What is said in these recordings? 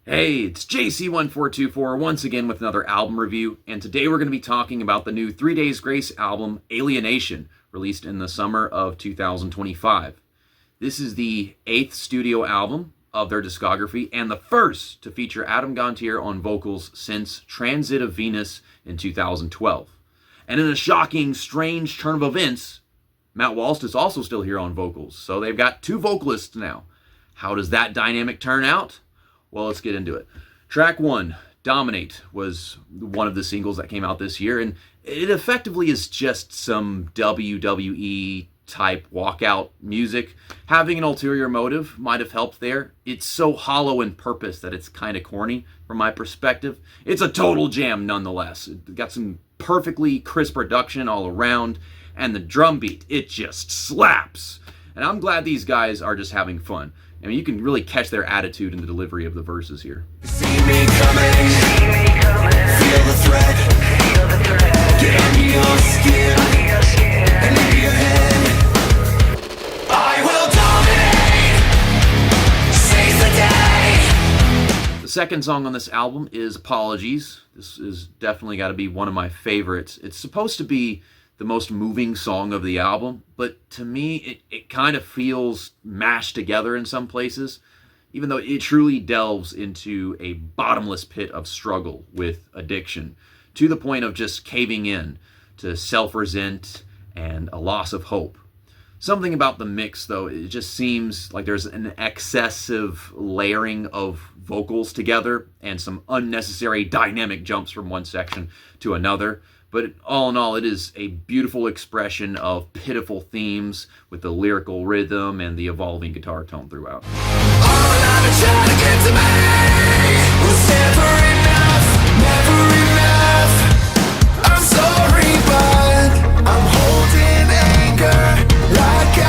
Hey, it's JC1424 once again with another album review, and today we're going to be talking about the new 3 Days Grace album, Alienation, released in the summer of 2025. This is the 8th studio album of their discography, and the first to feature Adam Gontier on vocals since Transit of Venus in 2012. And in a shocking, strange turn of events, Matt Walst is also still here on vocals, so they've got two vocalists now. How does that dynamic turn out? Well, let's get into it. Track 1, Dominate, was one of the singles that came out this year, and it effectively is just some WWE type walkout music. Having an ulterior motive might have helped there. It's so hollow in purpose that it's kind of corny from my perspective. It's a total jam nonetheless. It got some perfectly crisp production all around, and the drum beat, it just slaps. And I'm glad these guys are just having fun. I mean, you can really catch their attitude in the delivery of the verses here. See me coming, feel the threat, get under your skin, and into your head. I will dominate, seize the day. The second song on this album is Apologies. This is definitely got to be one of my favorites. It's supposed to be the most moving song of the album, but to me, it kind of feels mashed together in some places, even though it truly delves into a bottomless pit of struggle with addiction, to the point of just caving in to self-resent and a loss of hope. Something about the mix, though, it just seems like there's an excessive layering of vocals together and some unnecessary dynamic jumps from one section to another. But all in all, it is a beautiful expression of pitiful themes with the lyrical rhythm and the evolving guitar tone throughout. All I've been trying to get to me was never enough, never enough. I'm sorry, but I'm holding anger like a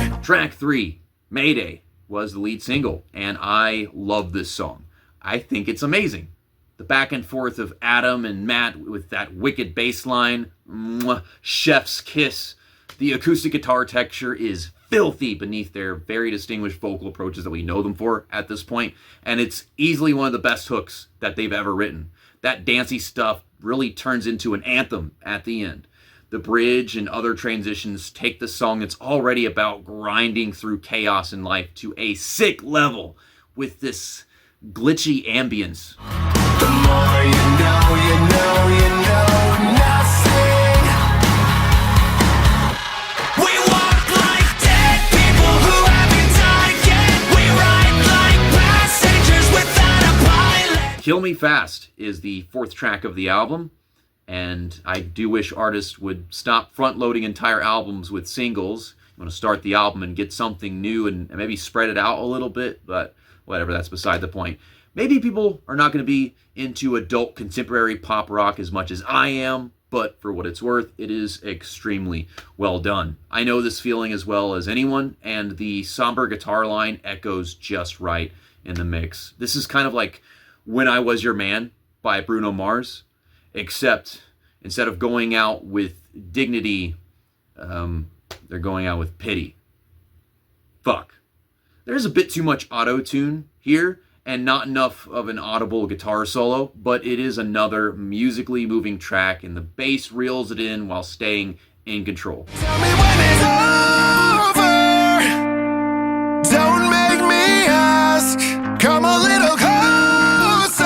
hammer. Track 3, Mayday, was the lead single, and I love this song. I think it's amazing. The back and forth of Adam and Matt with that wicked bass line, chef's kiss. The acoustic guitar texture is filthy beneath their very distinguished vocal approaches that we know them for at this point, and it's easily one of the best hooks that they've ever written. That dancey stuff really turns into an anthem at the end. The bridge and other transitions take the song that's already about grinding through chaos in life to a sick level with this glitchy ambience. The more you know nothing. We walk like dead people who haven't died yet. We ride like passengers without a pilot. Kill Me Fast is the 4th track of the album, and I do wish artists would stop front-loading entire albums with singles. You want to start the album and get something new and maybe spread it out a little bit, but whatever, that's beside the point. Maybe people are not going to be into adult contemporary pop rock as much as I am, but for what it's worth, it is extremely well done. I know this feeling as well as anyone, and the somber guitar line echoes just right in the mix. This is kind of like When I Was Your Man by Bruno Mars, except instead of going out with dignity, they're going out with pity. Fuck. There's a bit too much auto-tune here, and not enough of an audible guitar solo, but it is another musically moving track, and the bass reels it in while staying in control. Tell me when it's over. Don't make me ask. Come a little closer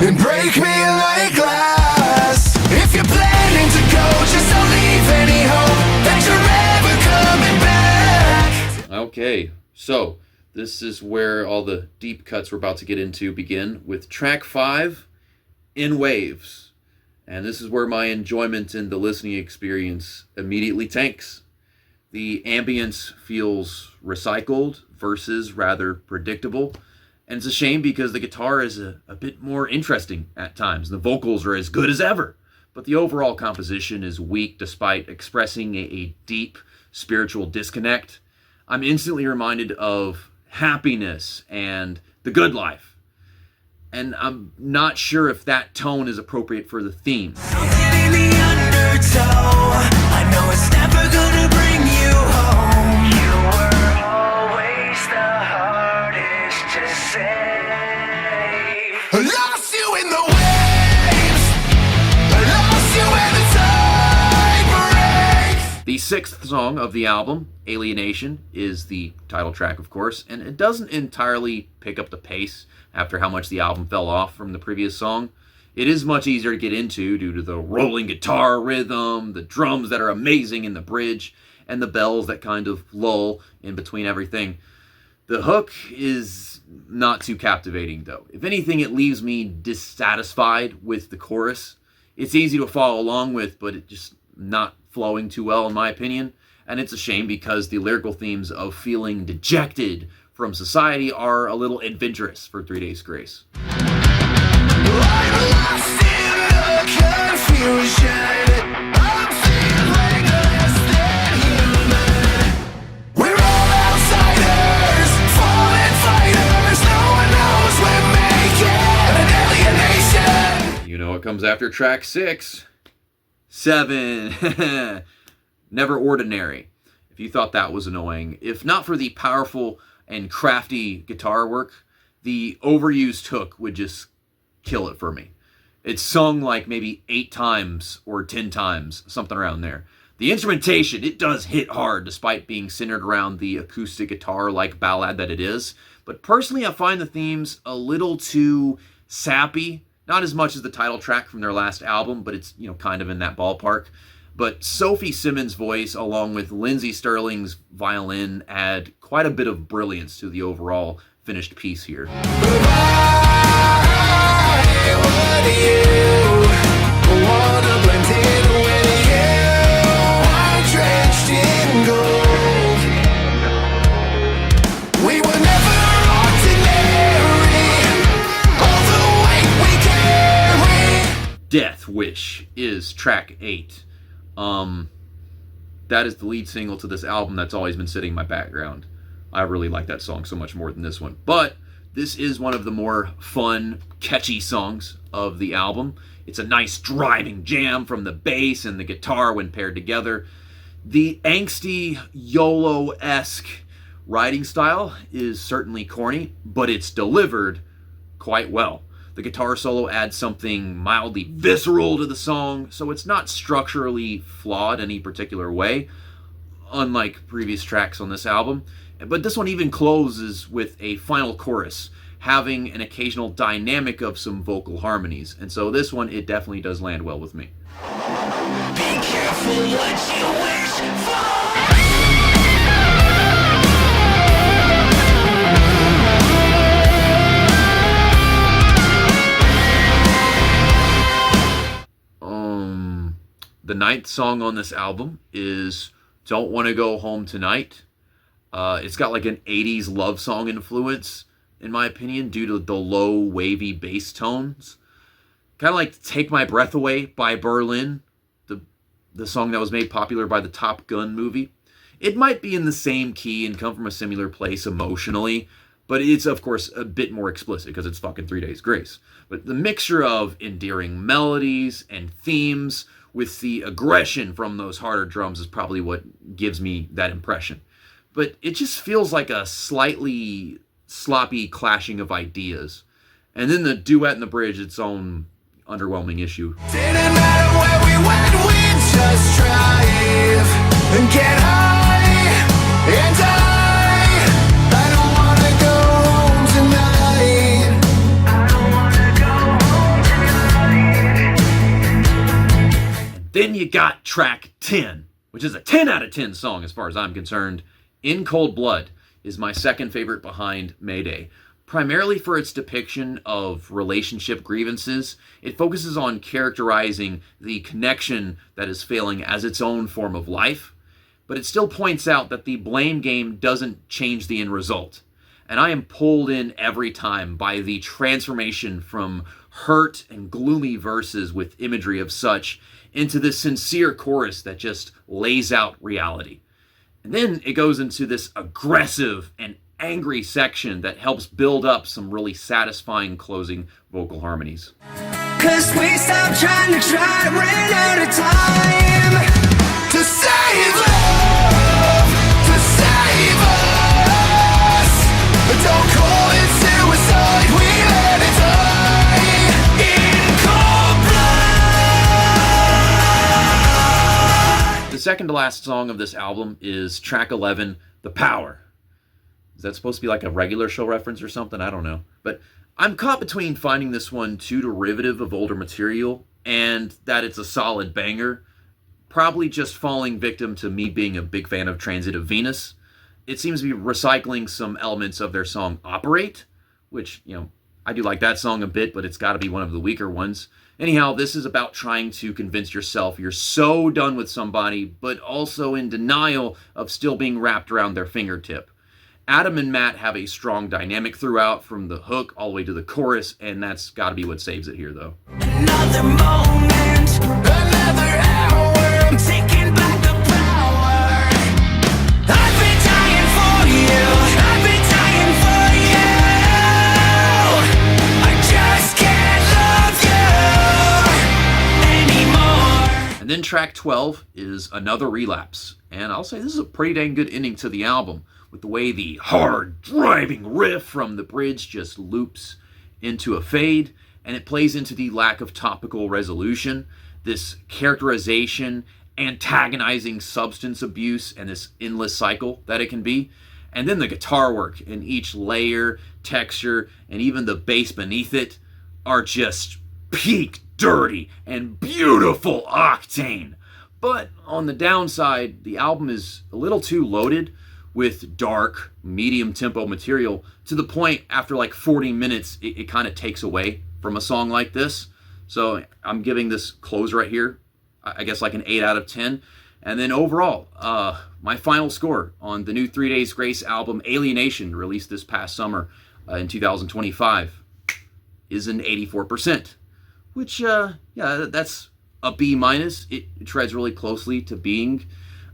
and break me like glass. If you're planning to go, just don't leave any hope that you're ever coming back. Okay, so this is where all the deep cuts we're about to get into begin, with track 5, In Waves. And this is where my enjoyment in the listening experience immediately tanks. The ambience feels recycled versus rather predictable. And it's a shame because the guitar is a bit more interesting at times. The vocals are as good as ever. But the overall composition is weak despite expressing a deep spiritual disconnect. I'm instantly reminded of Happiness and The Good Life. And I'm not sure if that tone is appropriate for the theme. Something in the undertow. I know it's never gonna bring you home. You were always the hardest to say. lost you in the waves. I lost you when the tide breaks. The sixth song of the album, Alienation, is the title track, of course, and it doesn't entirely pick up the pace after how much the album fell off from the previous song. It is much easier to get into due to the rolling guitar rhythm, the drums that are amazing in the bridge, and the bells that kind of lull in between everything. The hook is not too captivating, though. If anything, it leaves me dissatisfied with the chorus. It's easy to follow along with, but it's just not flowing too well, in my opinion. And it's a shame because the lyrical themes of feeling dejected from society are a little adventurous for 3 Days Grace. I'm lost in the confusion. I'm feeling less than human. We're all outsiders, fallen fighters. No one knows we're making an alienation. You know what comes after track 6? 7. Never Ordinary. If you thought that was annoying, if not for the powerful and crafty guitar work, the overused hook would just kill it for me. It's sung like maybe 8 times or 10 times, something around there. The instrumentation, it does hit hard despite being centered around the acoustic guitar-like ballad that it is. But personally, I find the themes a little too sappy. Not as much as the title track from their last album, but it's, kind of in that ballpark. But Sophie Simmons' voice, along with Lindsey Sterling's violin, add quite a bit of brilliance to the overall finished piece here. Death Wish is track 8. That is the lead single to this album that's always been sitting in my background. I really like that song so much more than this one. But this is one of the more fun, catchy songs of the album. It's a nice driving jam from the bass and the guitar when paired together. The angsty, YOLO-esque writing style is certainly corny, but it's delivered quite well. The guitar solo adds something mildly visceral to the song, so it's not structurally flawed in any particular way, unlike previous tracks on this album. But this one even closes with a final chorus, having an occasional dynamic of some vocal harmonies. And so this one, it definitely does land well with me. Be careful what you wish for. The 9th song on this album is Don't Wanna Go Home Tonight. It's got like an 80s love song influence, in my opinion, due to the low, wavy bass tones. Kind of like Take My Breath Away by Berlin, the song that was made popular by the Top Gun movie. It might be in the same key and come from a similar place emotionally, but it's, of course, a bit more explicit because it's fucking 3 Days Grace. But the mixture of endearing melodies and themes with the aggression from those harder drums is probably what gives me that impression. But it just feels like a slightly sloppy clashing of ideas. And then the duet and the bridge, its own underwhelming issue. Didn't matter where we went, we just drive and get high and I don't wanna go home tonight. I don't wanna go home tonight. Then you got track 10, which is a 10 out of 10 song as far as I'm concerned. In Cold Blood is my second favorite behind Mayday. Primarily for its depiction of relationship grievances, it focuses on characterizing the connection that is failing as its own form of life, but it still points out that the blame game doesn't change the end result. And I am pulled in every time by the transformation from hurt and gloomy verses with imagery of such into this sincere chorus that just lays out reality. And then it goes into this aggressive and angry section that helps build up some really satisfying closing vocal harmonies. 'Cause we stopped trying to run out of time to save love, to save us. But don't call it suicide, we let it die. second to last song of this album is track 11, The Power. Is that supposed to be like a regular show reference or something? I don't know. But I'm caught between finding this one too derivative of older material and that it's a solid banger. Probably just falling victim to me being a big fan of Transit of Venus. It seems to be recycling some elements of their song Operate, which, I do like that song a bit, but it's got to be one of the weaker ones. Anyhow, this is about trying to convince yourself you're so done with somebody, but also in denial of still being wrapped around their fingertip. Adam and Matt have a strong dynamic throughout, from the hook all the way to the chorus, and that's got to be what saves it here, though. Another moment, another hour, I'm taking back the power. I've been dying for you, I've been dying for you. I just can't love you anymore. And then track 12 is Another Relapse, and I'll say this is a pretty dang good ending to the album, with the way the hard, driving riff from the bridge just loops into a fade, and it plays into the lack of topical resolution, this characterization, antagonizing substance abuse, and this endless cycle that it can be. And then the guitar work in each layer, texture, and even the bass beneath it are just peak dirty and beautiful octane. But on the downside, the album is a little too loaded with dark, medium tempo material, to the point after like 40 minutes, it kind of takes away from a song like this. So I'm giving this close right here, I guess like an 8 out of 10. And then overall, my final score on the new 3 Days Grace album, Alienation, released this past summer in 2025, is an 84%, which, that's a B minus. It treads really closely to being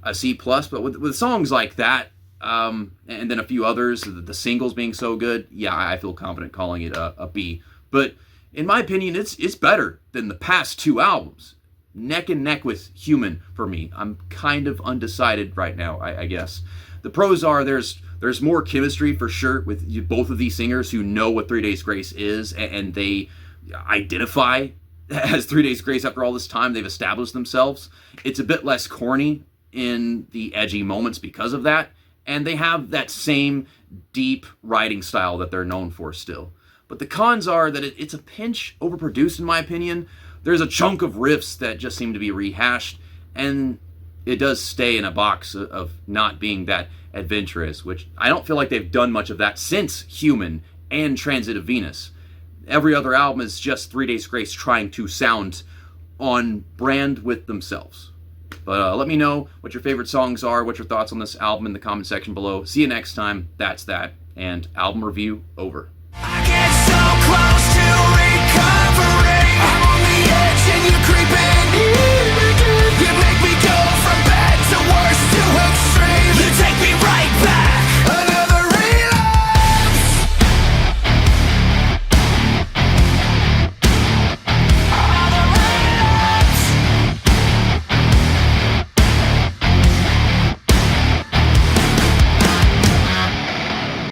a C plus, but with songs like that, and then a few others, the singles being so good, I feel confident calling it a B. But in my opinion, it's better than the past 2 albums. Neck and neck with Human for me. I'm kind of undecided right now, I guess. The pros are there's more chemistry for sure with both of these singers who know what 3 Days Grace is, and they identify as 3 Days Grace after all this time. They've established themselves. It's a bit less corny in the edgy moments because of that. And they have that same deep writing style that they're known for still. But the cons are that it's a pinch overproduced in my opinion. There's a chunk of riffs that just seem to be rehashed, and it does stay in a box of not being that adventurous, which I don't feel like they've done much of that since Human and Transit of Venus. Every other album is just 3 Days Grace trying to sound on brand with themselves. But let me know what your favorite songs are, what your thoughts on this album in the comment section below. See you next time. That's that. And album review over.